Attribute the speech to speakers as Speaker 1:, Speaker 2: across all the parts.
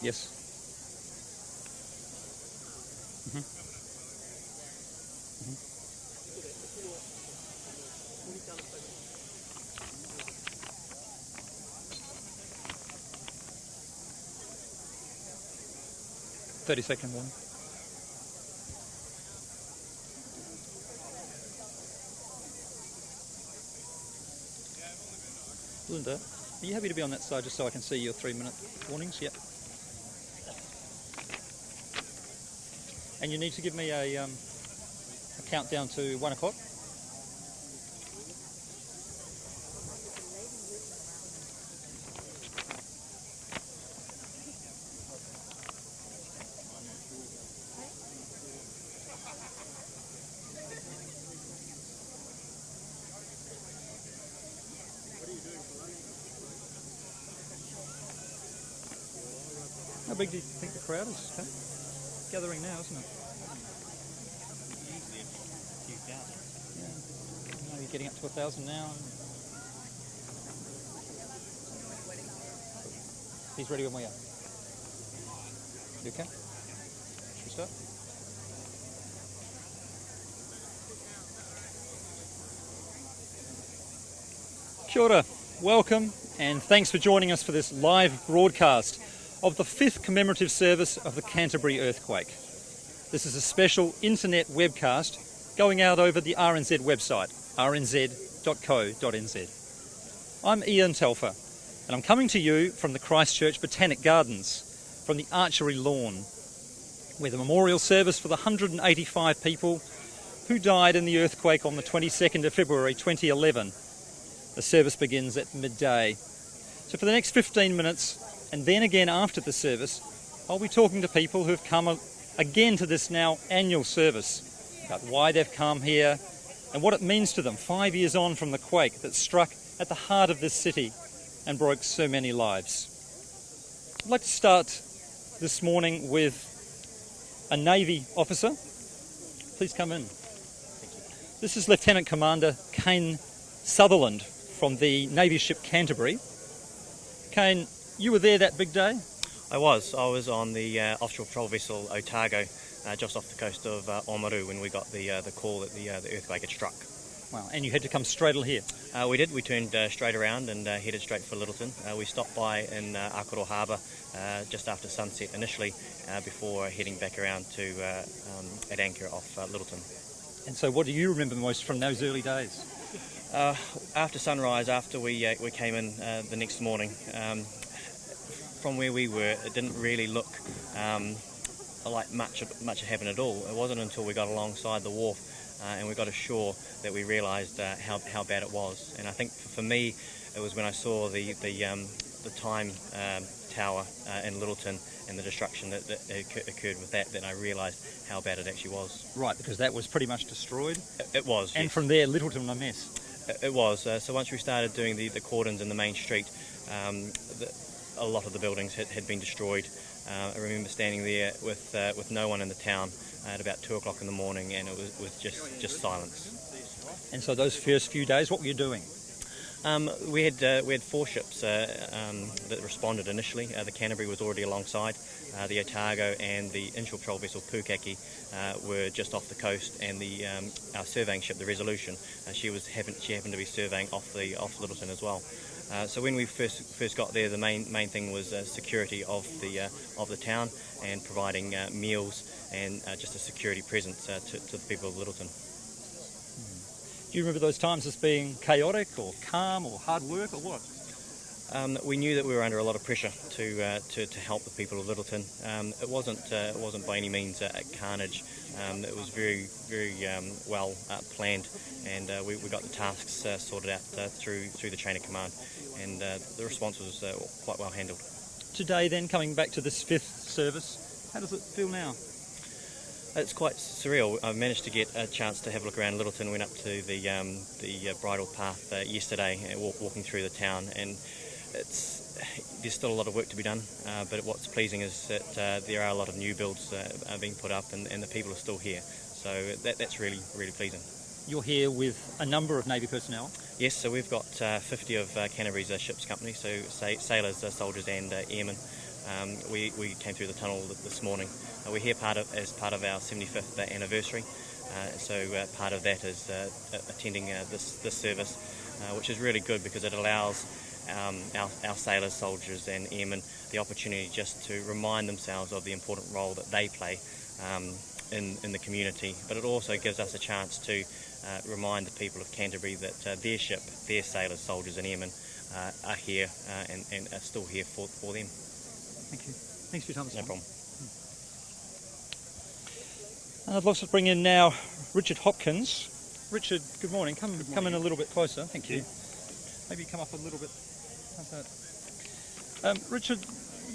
Speaker 1: Yes. Mm-hmm. Mm-hmm. 30-second warning. Linda, are you happy to be on that side just so I can see your 3-minute warnings? Yep. And you need to give me a countdown to 1 o'clock. How big do you think the crowd is? Okay. Gathering now, isn't it?
Speaker 2: Usually a few thousand.
Speaker 1: Yeah. Maybe getting up to 1,000 now. He's ready when we are. You okay? Should we start? Kia ora, welcome, and thanks for joining us for this live broadcast of the 5th commemorative service of the Canterbury earthquake. This is a special internet webcast going out over the RNZ website, rnz.co.nz. I'm Ian Telfer, and I'm coming to you from the Christchurch Botanic Gardens, from the Archery Lawn, where the memorial service for the 185 people who died in the earthquake on the 22nd of February 2011. The service begins at midday. So for the next 15 minutes, and then again after the service, I'll be talking to people who've come again to this now annual service, about why they've come here and what it means to them 5 years on from the quake that struck at the heart of this city and broke so many lives. I'd like to start this morning with a Navy officer. Please come in. This is Lieutenant Commander Kane Sutherland from the Navy ship Canterbury. Kane, you were there that big day?
Speaker 2: I was on the offshore patrol vessel Otago, just off the coast of Oamaru, when we got the call that the earthquake had struck.
Speaker 1: Wow, and you had to come straight here?
Speaker 2: We did. We turned straight around and headed straight for Littleton. We stopped by in Akoro Harbour just after sunset initially, before heading back around to at anchor off Littleton.
Speaker 1: And so what do you remember most from those early days?
Speaker 2: After sunrise, after we came in the next morning, from where we were, it didn't really look like much had happened at all. It wasn't until we got alongside the wharf and we got ashore that we realised how bad it was. And I think for me, it was when I saw the time tower in Littleton and the destruction that occurred with that I realised how bad it actually was. Right, because that was pretty much destroyed? It was, and yes. From there, Littleton a mess? It was. So once we started doing the cordons in the main street, a lot of the buildings had been destroyed. I remember standing there with no one in the town at about 2 o'clock in the morning, and it was just silence. And so those first few days, what were you doing? We had 4 ships that responded initially. The Canterbury was already alongside. The Otago and the inshore patrol vessel Pukaki were just off the coast, and our surveying ship, the Resolution, she happened to be surveying off Littleton as well. So when we first got there, the main thing was security of the town and providing meals and just a security presence to the people of Littleton. Do you remember those times as being chaotic or calm or hard work or what? We knew that we were under a lot of pressure to help the people of Littleton. It wasn't by any means carnage. It was very well planned, and we got the tasks sorted out through the chain of command, and the response was quite well handled. Today, then, coming back to this 5th service, how does it feel now? It's quite surreal. I managed to get a chance to have a look around Littleton. Went up to the bridle path yesterday, walking through the town, and there's still a lot of work to be done. But what's pleasing is that there are a lot of new builds being put up, and the people are still here. So that's really pleasing. You're here with a number of Navy personnel? Yes, so we've got 50 of Canterbury's ship's company, so sailors, soldiers and airmen. We came through the tunnel this morning. We're here as part of our 75th anniversary. So part of that is attending this service, which is really good because it allows our sailors, soldiers and airmen the opportunity just to remind themselves of the important role that they play in the community, but it also gives us a chance to remind the people of Canterbury that their ship, their sailors, soldiers and airmen are here and are still here for them.
Speaker 1: Thank you. Thanks for your time this morning.
Speaker 2: No problem.
Speaker 1: I'd love to bring in now Richard Hopkins. Richard, good morning. Come in a little bit closer. Thank you. Maybe come up a little bit. How's that? Richard,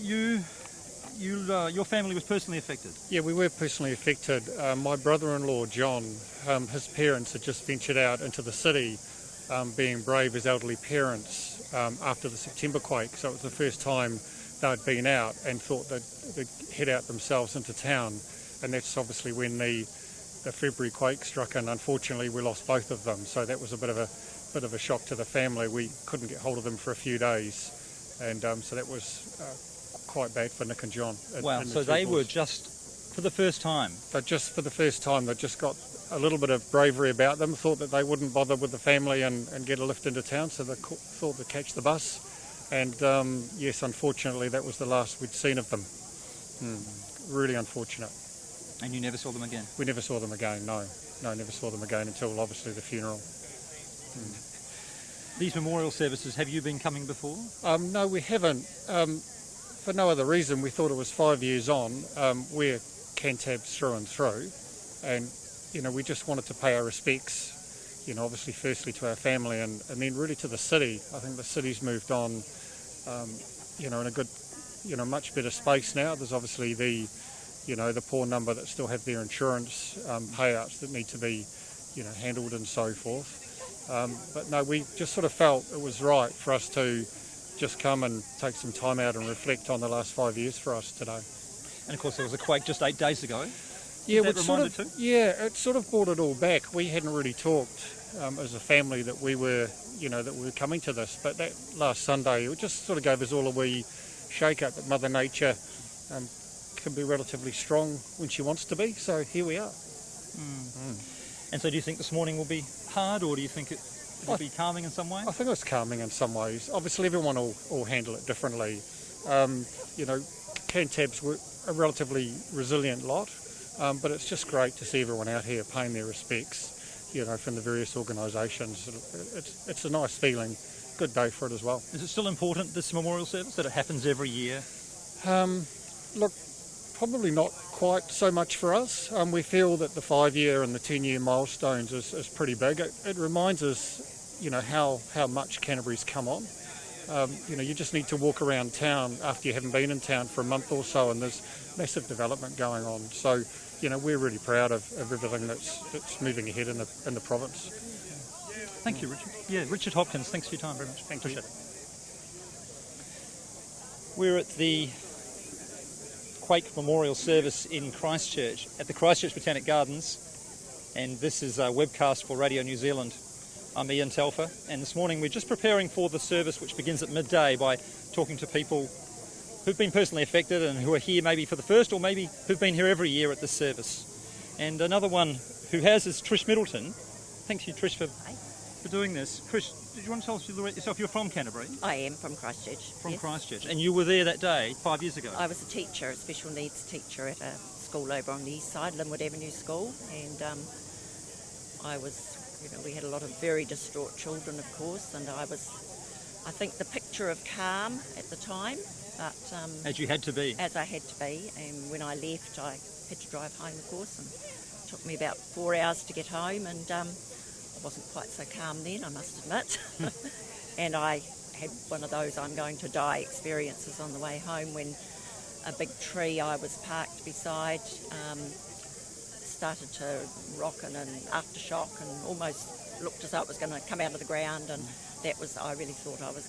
Speaker 1: your family was personally affected.
Speaker 3: Yeah, we were personally affected. My brother-in-law, John, his parents had just ventured out into the city, being brave as elderly parents after the September quake. So it was the first time they'd been out and thought they'd head out themselves into town. And that's obviously when the February quake struck, and unfortunately we lost both of them. So that was a bit of a shock to the family. We couldn't get hold of them for a few days, and so that was quite bad for Nick and John.
Speaker 1: Wow! So they were just for the first time.
Speaker 3: But just for the first time, they just got a little bit of bravery about them. Thought that they wouldn't bother with the family and get a lift into town, so they thought they'd catch the bus. And yes, unfortunately, that was the last we'd seen of them. Really unfortunate.
Speaker 1: And you never saw them again?
Speaker 3: We never saw them again, no, never saw them again until obviously the funeral.
Speaker 1: These memorial services, have you been coming before?
Speaker 3: No, we haven't. For no other reason, we thought it was 5 years on. We're Cantabs through and through, and we just wanted to pay our respects, obviously firstly to our family and then really to the city. I think the city's moved on, in a good, much better space now. There's obviously the poor number that still have their insurance payouts that need to be, handled and so forth. But no, we just sort of felt it was right for us to just come and take some time out and reflect on the last 5 years for us today.
Speaker 1: And of course there was a quake just 8 days ago.
Speaker 3: Yeah,
Speaker 1: it
Speaker 3: it sort of brought it all back. We hadn't really talked as a family that we were, that we were coming to this. But that last Sunday, it just sort of gave us all a wee shake-up that Mother Nature can be relatively strong when she wants to be. So here we are.
Speaker 1: And so do you think this morning will be hard, or do you think it'll be calming in some way?
Speaker 3: I think it's calming in some ways. Obviously everyone will handle it differently. Cantabs were a relatively resilient lot, but it's just great to see everyone out here paying their respects, from the various organisations. It's a nice feeling, good day for it as well.
Speaker 1: Is it still important, this memorial service, that it happens every year?
Speaker 3: Look, probably not quite so much for us. We feel that the 5-year and the 10-year milestones is pretty big. It reminds us, how much Canterbury's come on. You just need to walk around town after you haven't been in town for a month or so, and there's massive development going on. So, we're really proud of everything that's moving ahead in the province.
Speaker 1: Thank you, Richard. Yeah, Richard Hopkins, thanks for your time very much.
Speaker 3: Thank you.
Speaker 1: We're at the Quake Memorial Service in Christchurch, at the Christchurch Botanic Gardens, and this is a webcast for Radio New Zealand. I'm Ian Telfer, and this morning we're just preparing for the service which begins at midday by talking to people who've been personally affected and who are here maybe for the first, or maybe who've been here every year at this service. And another one who has is Trish Middleton. Thank you, Trish, for doing this. Trish, did you want to tell us yourself? You're from Canterbury?
Speaker 4: I am from Christchurch.
Speaker 1: From
Speaker 4: yes.
Speaker 1: Christchurch. And you were there that day 5 years ago?
Speaker 4: I was a teacher, a special needs teacher at a school over on the east side, Linwood Avenue School, and we had a lot of very distraught children, of course, and I think the picture of calm at the time, but...
Speaker 1: as you had to be? As
Speaker 4: I had to be, and when I left I had to drive home, of course, and it took me about 4 hours to get home, and I wasn't quite so calm then, I must admit. And I had one of those I'm going to die experiences on the way home when a big tree I was parked beside started to rock in an aftershock and almost looked as though it was going to come out of the ground, and I really thought that was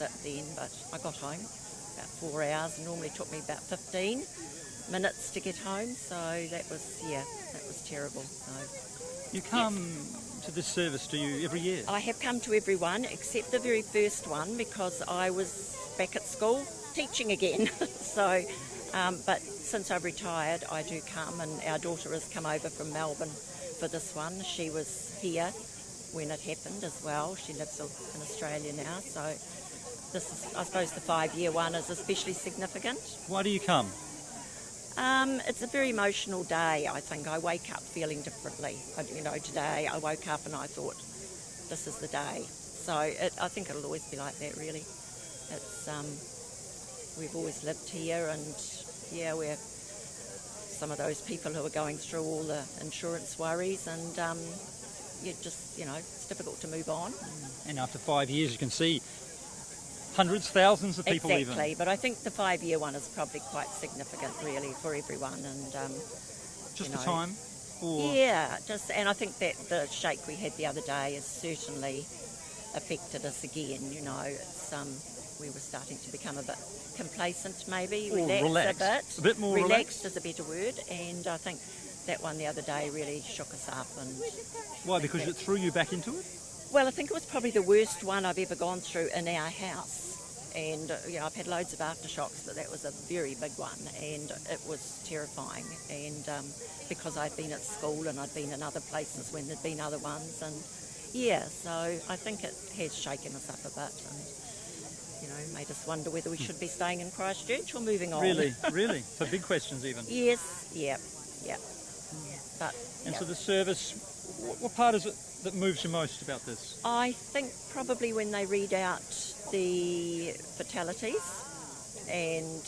Speaker 4: it then, but I got home about 4 hours. It normally took me about 15 minutes to get home, so that was terrible. So
Speaker 1: you come to this service, do you, every year?
Speaker 4: I have come to every one except the very first one, because I was back at school teaching again. So, but since I've retired, I do come, and our daughter has come over from Melbourne for this one. She was here when it happened as well. She lives in Australia now, so this is, I suppose, the 5-year one is especially significant.
Speaker 1: Why do you come?
Speaker 4: It's a very emotional day, I think. I wake up feeling differently. Today I woke up and I thought, this is the day. So I think it'll always be like that, really. It's we've always lived here, and yeah, we're some of those people who are going through all the insurance worries, and it's difficult to move on.
Speaker 1: And after 5 years, you can see hundreds, thousands of people
Speaker 4: exactly,
Speaker 1: even.
Speaker 4: But I think the 5-year one is probably quite significant, really, for everyone. And
Speaker 1: just the time? Or...
Speaker 4: Yeah, and I think that the shake we had the other day has certainly affected us again. We were starting to become a bit complacent, maybe, relaxed
Speaker 1: a bit more
Speaker 4: relaxed is a better word, and I think that one the other day really shook us up. And
Speaker 1: why? Because it threw you back into it?
Speaker 4: Well, I think it was probably the worst one I've ever gone through in our house, and I've had loads of aftershocks, but that was a very big one, and it was terrifying. And because I'd been at school and I'd been in other places when there'd been other ones, and yeah, so I think it has shaken us up a bit, and made us wonder whether we should be staying in Christchurch or moving on.
Speaker 1: Really? So big questions even.
Speaker 4: Yes, yeah. But
Speaker 1: so the service, what part is it that moves you most about this?
Speaker 4: I think probably when they read out the fatalities, and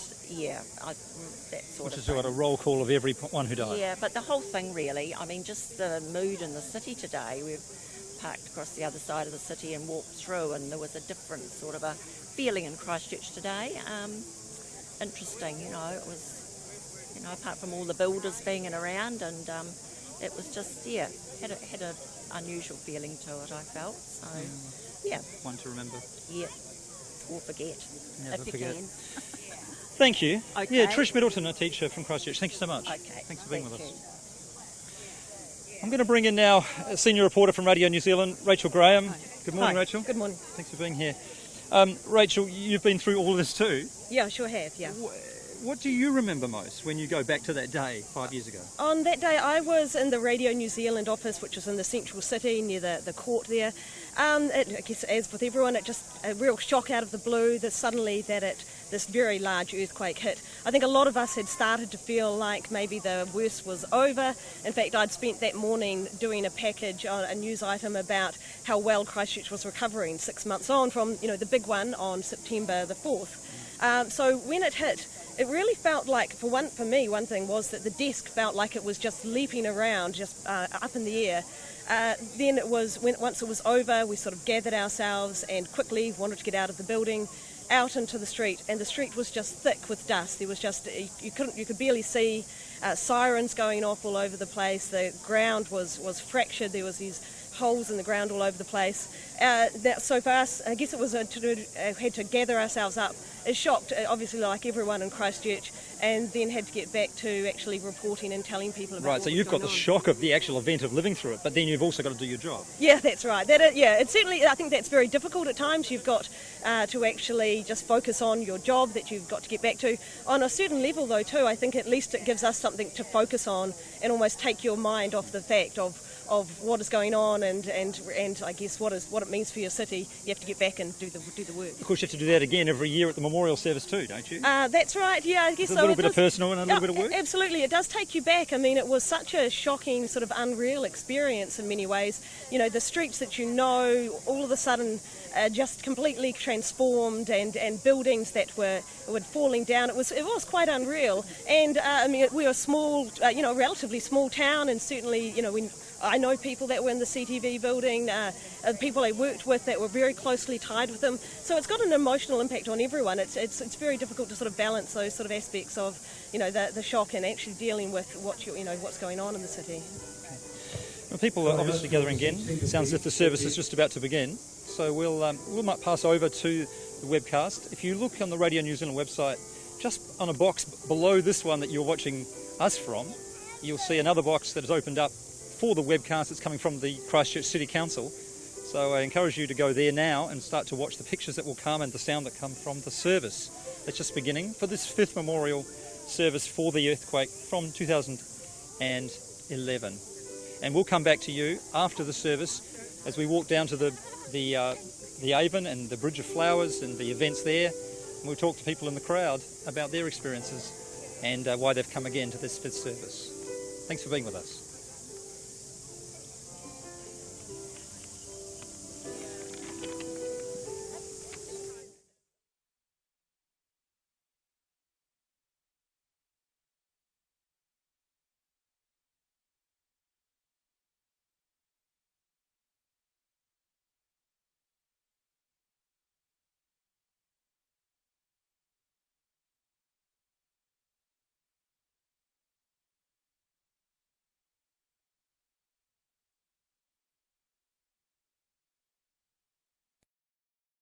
Speaker 4: that sort
Speaker 1: Which
Speaker 4: of
Speaker 1: is
Speaker 4: thing.
Speaker 1: got a roll call of everyone who died.
Speaker 4: Yeah, but the whole thing really, just the mood in the city today. We've parked across the other side of the city and walked through, and there was a different sort of a feeling in Christchurch today. Interesting, it was, apart from all the builders being around, and it was just, had an unusual feeling to it, I felt. So,
Speaker 1: One to remember.
Speaker 4: Yeah, or forget,
Speaker 1: Never
Speaker 4: if you
Speaker 1: forget.
Speaker 4: can.
Speaker 1: Thank you.
Speaker 4: Okay.
Speaker 1: Yeah, Trish Middleton, a teacher from Christchurch. Thank you so much.
Speaker 4: Okay.
Speaker 1: Thanks for being
Speaker 4: Thank
Speaker 1: with
Speaker 4: you.
Speaker 1: us. I'm going to bring in now a senior reporter from Radio New Zealand, Rachel Graham.
Speaker 5: Hi.
Speaker 1: Good morning,
Speaker 5: Hi.
Speaker 1: Rachel.
Speaker 5: Good morning.
Speaker 1: Thanks for being here. Rachel, you've been through all of this too.
Speaker 5: Yeah, sure have, yeah.
Speaker 1: What do you remember most when you go back to that day 5 years ago?
Speaker 5: On that day, I was in the Radio New Zealand office, which is in the central city near the court there. I guess, as with everyone, it just a real shock out of the blue that suddenly this very large earthquake hit. I think a lot of us had started to feel like maybe the worst was over. In fact, I'd spent that morning doing a package on a news item about how well Christchurch was recovering 6 months on from the big one on September the 4th. So when it hit, it really felt like, for me, one thing was that the desk felt like it was just leaping around, just up in the air. Then once it was over, we sort of gathered ourselves and quickly wanted to get out of the building, out into the street, and the street was just thick with dust. There was just you could barely see, sirens going off all over the place. The ground was fractured. There was these holes in the ground all over the place. So for us, I guess it was had to gather ourselves up. It shocked, obviously, like everyone in Christchurch, and then had to get back to actually reporting and telling people about
Speaker 1: Right, so you've got the shock of the actual event of living through it, but then you've also got to do your job.
Speaker 5: Yeah, that's right. It's certainly, I think that's very difficult at times. You've got to actually just focus on your job that you've got to get back to. On a certain level, though, too, I think at least it gives us something to focus on and almost take your mind off the fact of what is going on and I guess what it means for your city. You have to get back and do the work.
Speaker 1: Of course, you have to do that again every year at the memorial service too, don't you?
Speaker 5: That's right, yeah, I guess
Speaker 1: a little bit of personal and a little bit of work?
Speaker 5: Absolutely, it does take you back. I mean, it was such a shocking, sort of unreal experience in many ways. The streets that all of a sudden just completely transformed, and buildings that were falling down. It was quite unreal. And we were a small, relatively small town, and certainly, I know people that were in the CTV building, people I worked with that were very closely tied with them. So it's got an emotional impact on everyone. It's very difficult to sort of balance those sort of aspects of, the shock and actually dealing with what's going on in the city.
Speaker 1: Well, people are obviously gathering again. It sounds as if the service is just about to begin. So we might pass over to the webcast. If you look on the Radio New Zealand website, just on a box below this one that you're watching us from, you'll see another box that is opened up for the webcast that's coming from the Christchurch City Council. So I encourage you to go there now and start to watch the pictures that will come and the sound that come from the service. that's just beginning for this 5th memorial service for the earthquake from 2011. And we'll come back to you after the service as we walk down to the Avon and the Bridge of Flowers and the events there. And we'll talk to people in the crowd about their experiences and why they've come again to this 5th service. Thanks for being with us.